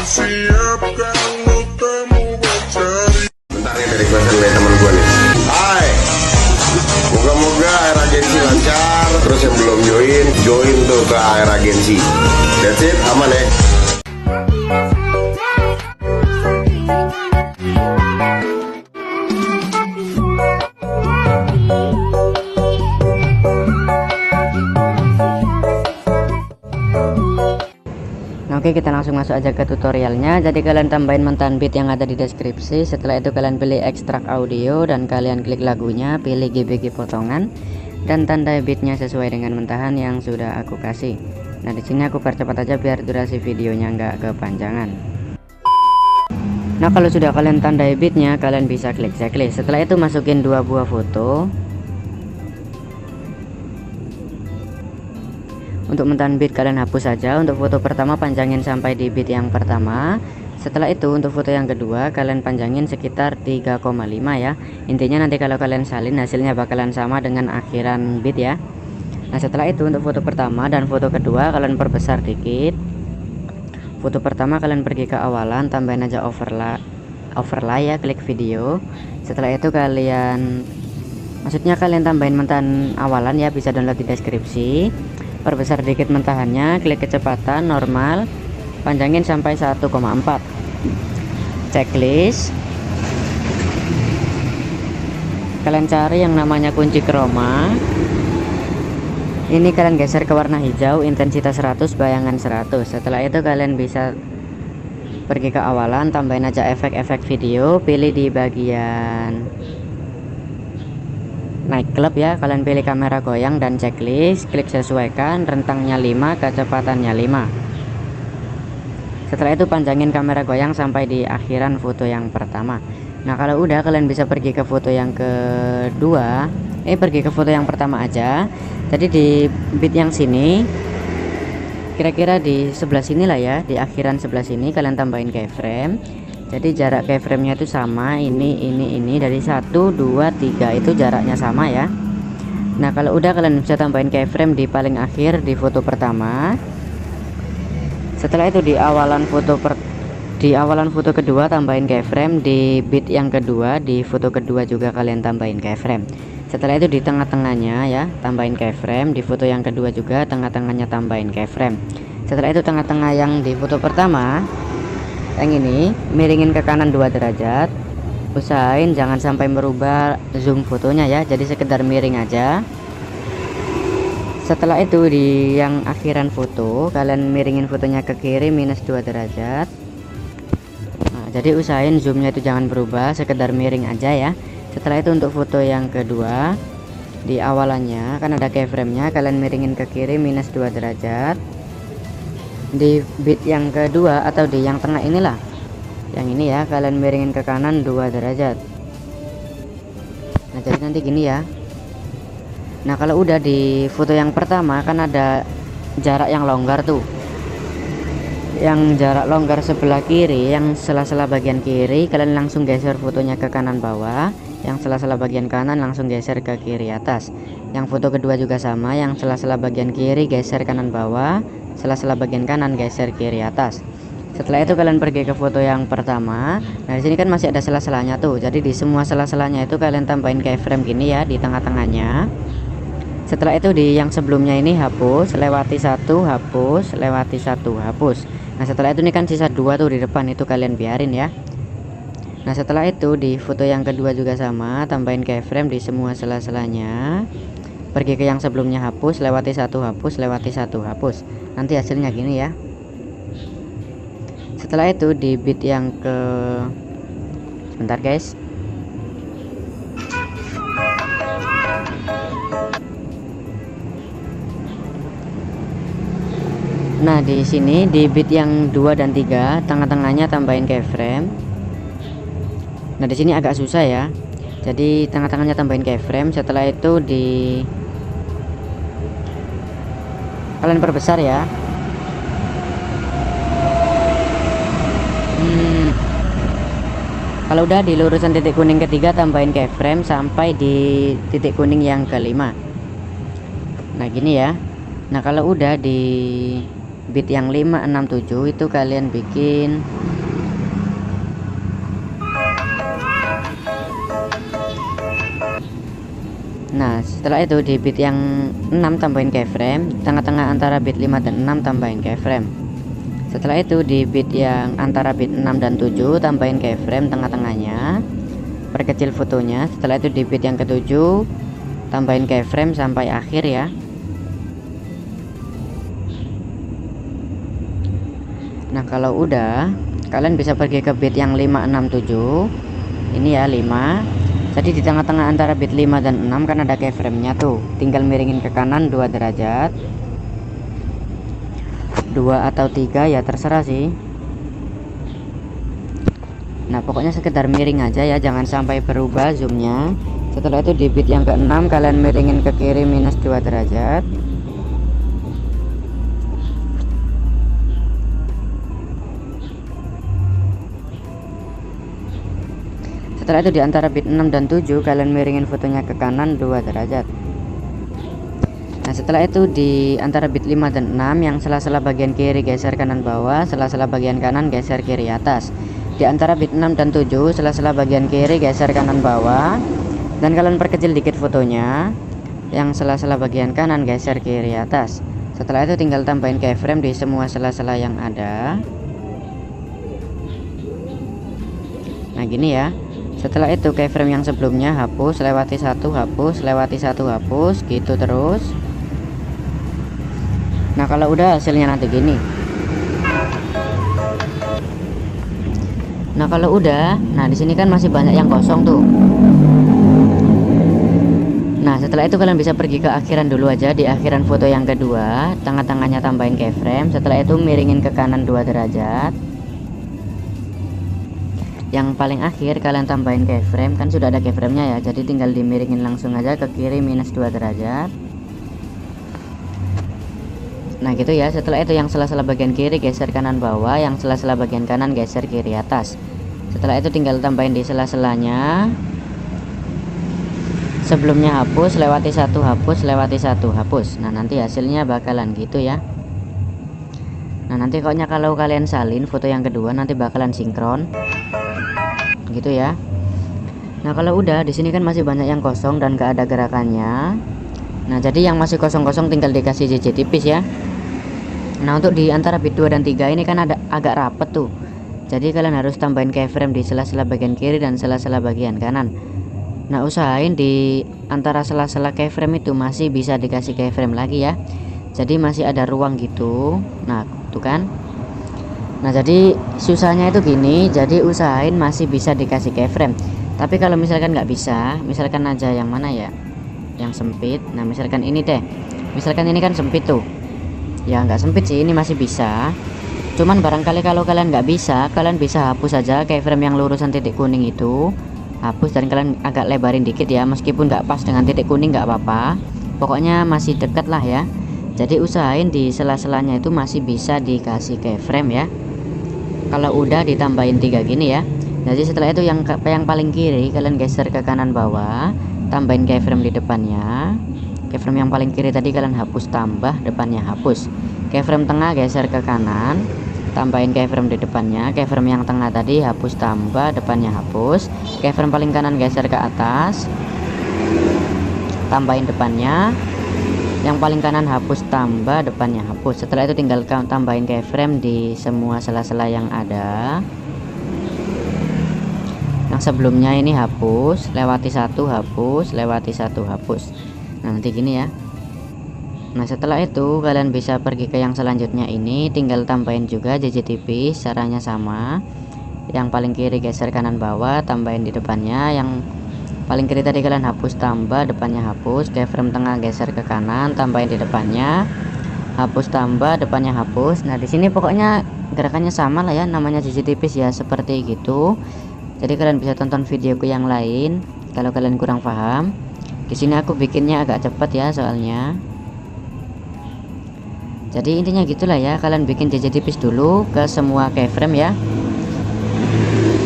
siap kalau kamu mencari. Bentar nih dari klien dari teman gue nih. Hai, moga-moga air agensi lancar. Terus yang belum join tuh ke air agensi. That's it, aman ya. Oke, kita langsung masuk aja ke tutorialnya. Jadi kalian tambahin mentan beat yang ada di deskripsi. Setelah itu kalian pilih ekstrak audio dan kalian klik lagunya, pilih GBG potongan dan tanda beatnya sesuai dengan mentahan yang sudah aku kasih. Nah, di sini aku percepat aja biar durasi videonya nggak kepanjangan. Nah, kalau sudah kalian tandai beatnya, kalian bisa klik checklist. Setelah itu masukin 2 buah foto. Untuk mentan beat kalian hapus saja. Untuk foto pertama panjangin sampai di beat yang pertama. Setelah itu untuk foto yang kedua kalian panjangin sekitar 3,5 ya. Intinya nanti kalau kalian salin hasilnya bakalan sama dengan akhiran beat ya. Nah, setelah itu untuk foto pertama dan foto kedua kalian perbesar dikit. Foto pertama kalian pergi ke awalan, tambahin aja overlay ya, klik video. Setelah itu kalian tambahin mentan awalan ya, bisa download di deskripsi. Perbesar dikit mentahannya, klik kecepatan normal, panjangin sampai 1,4. Checklist. Kalian cari yang namanya kunci chroma. Ini kalian geser ke warna hijau, intensitas 100, bayangan 100. Setelah itu kalian bisa pergi ke awalan, tambahin aja efek-efek video, pilih di bagian nightclub ya, kalian pilih kamera goyang dan checklist, klik sesuaikan, rentangnya 5, kecepatannya 5. Setelah itu panjangin kamera goyang sampai di akhiran foto yang pertama. Nah, kalau udah kalian bisa pergi ke foto yang kedua, pergi ke foto yang pertama aja. Jadi di beat yang sini, kira-kira di sebelah sini lah ya, di akhiran sebelah sini kalian tambahin keyframe. Jadi jarak keyframe-nya itu sama, ini dari 1, 2, 3 itu jaraknya sama ya. Nah, kalau udah kalian bisa tambahin keyframe di paling akhir di foto pertama. Setelah itu di awalan foto kedua tambahin keyframe, di beat yang kedua di foto kedua juga kalian tambahin keyframe. Setelah itu di tengah-tengahnya ya, tambahin keyframe, di foto yang kedua juga tengah-tengahnya tambahin keyframe. Setelah itu tengah-tengah yang di foto pertama yang ini miringin ke kanan 2 derajat. Usahain jangan sampai merubah zoom fotonya ya, jadi sekedar miring aja. Setelah itu di yang akhiran foto kalian miringin fotonya ke kiri minus 2 derajat. Nah, jadi usahain zoomnya itu jangan berubah, sekedar miring aja ya. Setelah itu untuk foto yang kedua di awalannya kan ada keyframe-nya, kalian miringin ke kiri minus 2 derajat. Di beat yang kedua atau di yang tengah inilah, yang ini ya, kalian miringin ke kanan 2 derajat. Nah, jadi nanti gini ya. Nah, kalau udah di foto yang pertama kan ada jarak yang longgar tuh, yang jarak longgar sebelah kiri, yang sela-sela bagian kiri kalian langsung geser fotonya ke kanan bawah, yang sela-sela bagian kanan langsung geser ke kiri atas. Yang foto kedua juga sama, yang sela-sela bagian kiri geser kanan bawah, sela-sela bagian kanan geser kiri atas. Setelah itu kalian pergi ke foto yang pertama. Nah, di sini kan masih ada sela-selanya tuh. Jadi di semua sela-selanya itu kalian tambahin keyframe gini ya di tengah-tengahnya. Setelah itu di yang sebelumnya ini hapus, lewati 1, hapus, lewati 1, hapus. Nah, setelah itu ini kan sisa 2 tuh di depan, itu kalian biarin ya. Nah, setelah itu di foto yang kedua juga sama, tambahin keyframe di semua sela-selanya. Pergi ke yang sebelumnya, hapus, lewati 1, hapus, lewati 1, hapus. Nanti hasilnya gini ya. Setelah itu di beat yang sebentar guys. Nah, di sini di beat yang 2 dan 3 tengah-tengahnya tambahin keyframe. Nah, di sini agak susah ya. Jadi tengah-tengahnya tambahin keyframe. Setelah itu kalian perbesar ya. Kalau udah di lurusan titik kuning ketiga tambahin keyframe sampai di titik kuning yang kelima. Nah, gini ya. Nah, kalau udah di bit yang 567 itu kalian bikin Nah, setelah itu di bit yang 6 tambahin keyframe, tengah-tengah antara bit 5 dan 6 tambahin keyframe. Setelah itu di bit yang antara bit 6 dan 7 tambahin keyframe tengah-tengahnya, perkecil fotonya. Setelah itu di bit yang ke-7 tambahin keyframe sampai akhir ya. Nah, kalau udah, kalian bisa pergi ke bit yang 567. Ini ya 5. Jadi di tengah-tengah antara bit 5 dan 6 kan ada keyframe-nya tuh. Tinggal miringin ke kanan 2 derajat. 2 atau 3 ya terserah sih. Nah, pokoknya sekedar miring aja ya, jangan sampai berubah zoomnya. Setelah itu di bit yang ke-6 kalian miringin ke kiri minus 2 derajat. Setelah itu di antara bit 6 dan 7 kalian miringin fotonya ke kanan 2 derajat. Nah, setelah itu di antara bit 5 dan 6 yang sela-sela bagian kiri geser kanan bawah, sela-sela bagian kanan geser kiri atas. Di antara bit 6 dan 7 sela-sela bagian kiri geser kanan bawah, dan kalian perkecil dikit fotonya. Yang sela-sela bagian kanan geser kiri atas. Setelah itu tinggal tambahin keyframe di semua sela-sela yang ada. Nah, gini ya. Setelah itu keyframe yang sebelumnya hapus, lewati satu, hapus, lewati satu, hapus, gitu terus. Nah, kalau udah hasilnya nanti gini. Nah, kalau udah, nah di sini kan masih banyak yang kosong tuh. Nah, setelah itu kalian bisa pergi ke akhiran dulu aja. Di akhiran foto yang kedua, tengah-tengahnya tambahin keyframe. Setelah itu miringin ke kanan 2 derajat. Yang paling akhir kalian tambahin keyframe, kan sudah ada keyframe-nya ya, jadi tinggal dimiringin langsung aja ke kiri minus 2 derajat. Nah, gitu ya. Setelah itu yang sela-sela bagian kiri geser kanan bawah, yang sela-sela bagian kanan geser kiri atas. Setelah itu tinggal tambahin di sela-selanya. Sebelumnya hapus, lewati satu, hapus, lewati satu, hapus. Nah, nanti hasilnya bakalan gitu ya. Nah, nanti pokoknya kalau kalian salin foto yang kedua nanti bakalan sinkron. Gitu ya. Nah, kalau udah di sini kan masih banyak yang kosong dan gak ada gerakannya. Nah, jadi yang masih kosong-kosong tinggal dikasih JJ tipis ya. Nah, untuk di antara bit 2 dan 3 ini kan ada agak rapet tuh. Jadi kalian harus tambahin keyframe di sela-sela bagian kiri dan sela-sela bagian kanan. Nah, usahain di antara sela-sela keyframe itu masih bisa dikasih keyframe lagi ya. Jadi masih ada ruang gitu. Nah, tuh kan. Nah, jadi susahnya itu gini, jadi usahain masih bisa dikasih keyframe. Tapi kalau misalkan nggak bisa, misalkan aja yang mana ya, yang sempit. Nah, misalkan ini deh, misalkan ini kan sempit tuh ya, nggak sempit sih, ini masih bisa. Cuman barangkali kalau kalian nggak bisa, kalian bisa hapus aja keyframe yang lurusan titik kuning itu, hapus dan kalian agak lebarin dikit ya, meskipun nggak pas dengan titik kuning nggak apa-apa, pokoknya masih dekat lah ya. Jadi usahain di sela-selanya itu masih bisa dikasih keyframe ya. Kalau udah ditambahin 3 gini ya. Jadi setelah itu yang paling kiri kalian geser ke kanan bawah, tambahin keyframe di depannya. Keyframe yang paling kiri tadi kalian hapus, tambah, depannya hapus. Keyframe tengah geser ke kanan, tambahin keyframe di depannya. Keyframe yang tengah tadi hapus, tambah, depannya hapus. Keyframe paling kanan geser ke atas, tambahin depannya. Yang paling kanan hapus, tambah, depannya hapus. Setelah itu tinggal tambahin keyframe di semua sela-sela yang ada. Yang sebelumnya ini hapus, lewati satu, hapus, lewati satu, hapus. Nah, nanti gini ya. Nah, setelah itu kalian bisa pergi ke yang selanjutnya ini, tinggal tambahin juga JJ tipis, caranya sama. Yang paling kiri geser kanan bawah, tambahin di depannya. Yang paling kiri tadi kalian hapus, tambah, depannya hapus. Keyframe tengah geser ke kanan, tambahin di depannya, hapus, tambah, depannya hapus. Nah, di sini pokoknya gerakannya sama lah ya, namanya JJ tipis ya, seperti gitu. Jadi kalian bisa tonton videoku yang lain kalau kalian kurang paham. Di sini aku bikinnya agak cepat ya soalnya. Jadi intinya gitulah ya, kalian bikin JJ tipis dulu ke semua keyframe ya,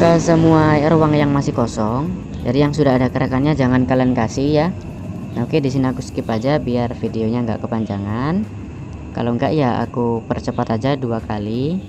ke semua ruang yang masih kosong. Jadi yang sudah ada gerakannya jangan kalian kasih ya. Nah, oke, di sini aku skip aja biar videonya nggak kepanjangan. Kalau enggak ya aku percepat aja 2 kali.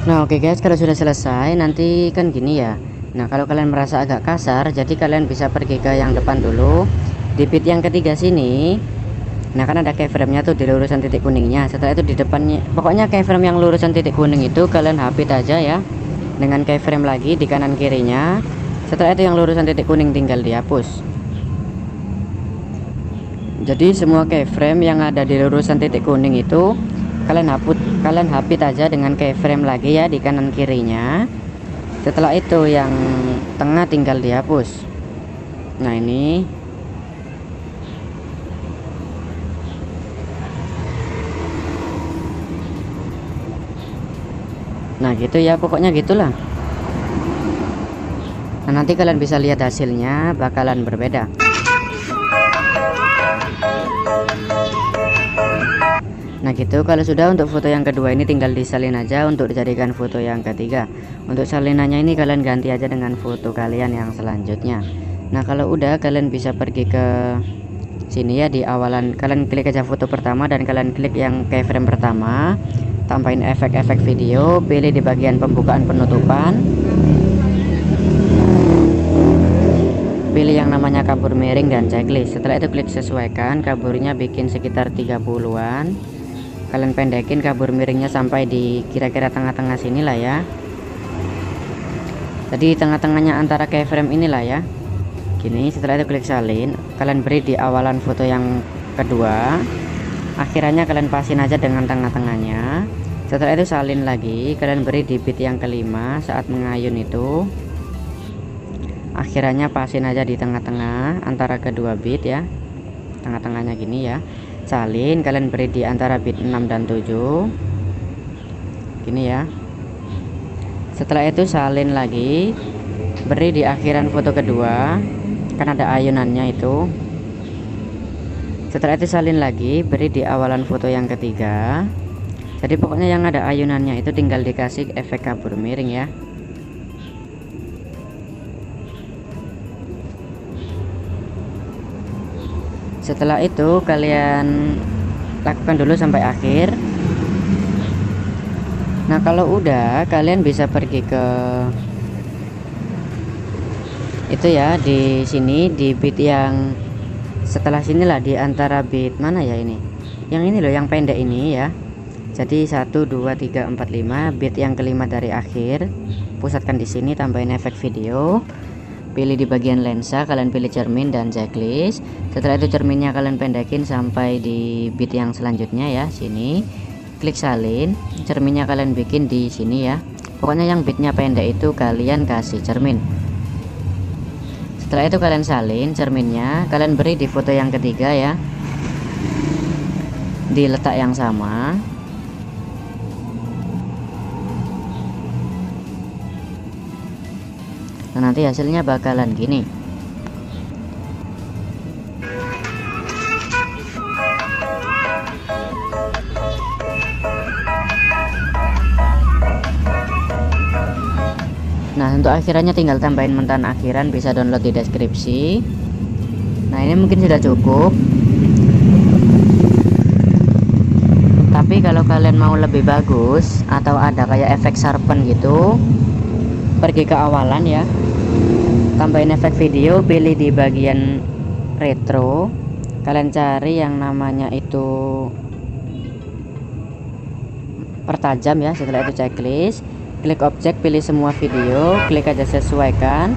Nah oke guys, kalau sudah selesai nanti kan gini ya. Nah kalau kalian merasa agak kasar, jadi kalian bisa pergi ke yang depan dulu, di bit yang ketiga sini. Nah kan ada keyframe nya tuh di lurusan titik kuningnya. Setelah itu di depannya, pokoknya keyframe yang lurusan titik kuning itu kalian hapit aja ya, dengan keyframe lagi di kanan kirinya. Setelah itu yang lurusan titik kuning tinggal dihapus. Jadi semua keyframe yang ada di lurusan titik kuning itu kalian hapit aja dengan keyframe lagi ya di kanan kirinya. Setelah itu yang tengah tinggal dihapus. Nah ini nah gitu ya, pokoknya gitulah. Nah nanti kalian bisa lihat hasilnya bakalan berbeda. Nah gitu, kalau sudah untuk foto yang kedua ini tinggal disalin aja untuk dijadikan foto yang ketiga. Untuk salinannya ini kalian ganti aja dengan foto kalian yang selanjutnya. Nah kalau udah, kalian bisa pergi ke sini ya, di awalan kalian klik aja foto pertama dan kalian klik yang keyframe pertama, tambahin efek-efek video, pilih di bagian pembukaan penutupan, pilih yang namanya kabur miring dan checklist. Setelah itu klik sesuaikan, kaburnya bikin sekitar 30-an. Kalian pendekin kabur miringnya sampai di kira-kira tengah-tengah sini lah ya. Jadi tengah-tengahnya antara keyframe inilah ya. Gini, setelah itu klik salin, kalian beri di awalan foto yang kedua. Akhirannya kalian pasin aja dengan tengah-tengahnya. Setelah itu salin lagi, kalian beri di bit yang kelima saat mengayun itu. Akhirannya pasin aja di tengah-tengah antara kedua bit ya. Tengah-tengahnya gini ya. Salin, kalian beri di antara bit 6 dan 7 gini ya. Setelah itu salin lagi, beri di akhiran foto kedua, kan ada ayunannya itu. Setelah itu salin lagi, beri di awalan foto yang ketiga. Jadi pokoknya yang ada ayunannya itu tinggal dikasih efek kabur miring ya. Setelah itu kalian lakukan dulu sampai akhir. Nah kalau udah, kalian bisa pergi ke itu ya, di sini di bit yang setelah sinilah, di antara bit mana ya ini, yang ini loh, yang pendek ini ya. Jadi 1 2 3 4 5, bit yang kelima dari akhir, pusatkan di sini, tambahin efek video, pilih di bagian lensa, kalian pilih cermin dan checklist. Setelah itu cerminnya kalian pendekin sampai di bit yang selanjutnya ya, sini. Klik salin, cerminnya kalian bikin di sini ya. Pokoknya yang bitnya pendek itu kalian kasih cermin. Setelah itu kalian salin cerminnya, kalian beri di foto yang ketiga ya, di letak yang sama. Nah nanti hasilnya bakalan gini. Nah untuk akhirannya tinggal tambahin mentan akhiran, bisa download di deskripsi. Nah ini mungkin sudah cukup. Tapi kalau kalian mau lebih bagus atau ada kayak efek sharpen gitu, pergi ke awalan ya, tambahin efek video, pilih di bagian retro, kalian cari yang namanya itu pertajam ya. Setelah itu checklist, klik objek, pilih semua video, klik aja sesuaikan.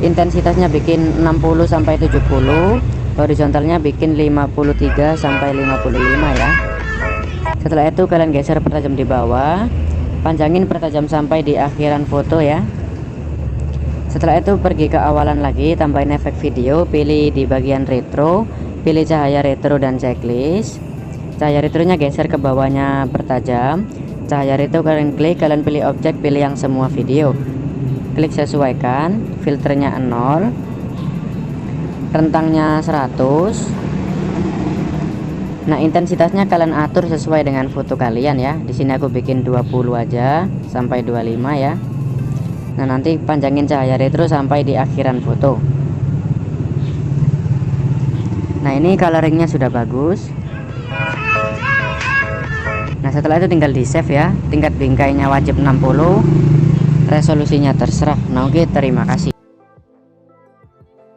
Intensitasnya bikin 60 sampai 70, horizontalnya bikin 53 sampai 55 ya. Setelah itu kalian geser pertajam di bawah, panjangin pertajam sampai di akhiran foto ya. Setelah itu pergi ke awalan lagi, tambahin efek video, pilih di bagian retro, pilih cahaya retro dan checklist. Cahaya retronya geser ke bawahnya pertajam. Cahaya retro kalian klik, kalian pilih objek, pilih yang semua video, klik sesuaikan, filternya 0, rentangnya 100. Nah, intensitasnya kalian atur sesuai dengan foto kalian ya. Di sini aku bikin 20 aja sampai 25 ya. Nah, nanti panjangin cahaya retro sampai di akhiran foto. Nah, ini coloringnya sudah bagus. Nah, setelah itu tinggal di save ya. Tingkat bingkainya wajib 60, resolusinya terserah. Nah, oke, terima kasih.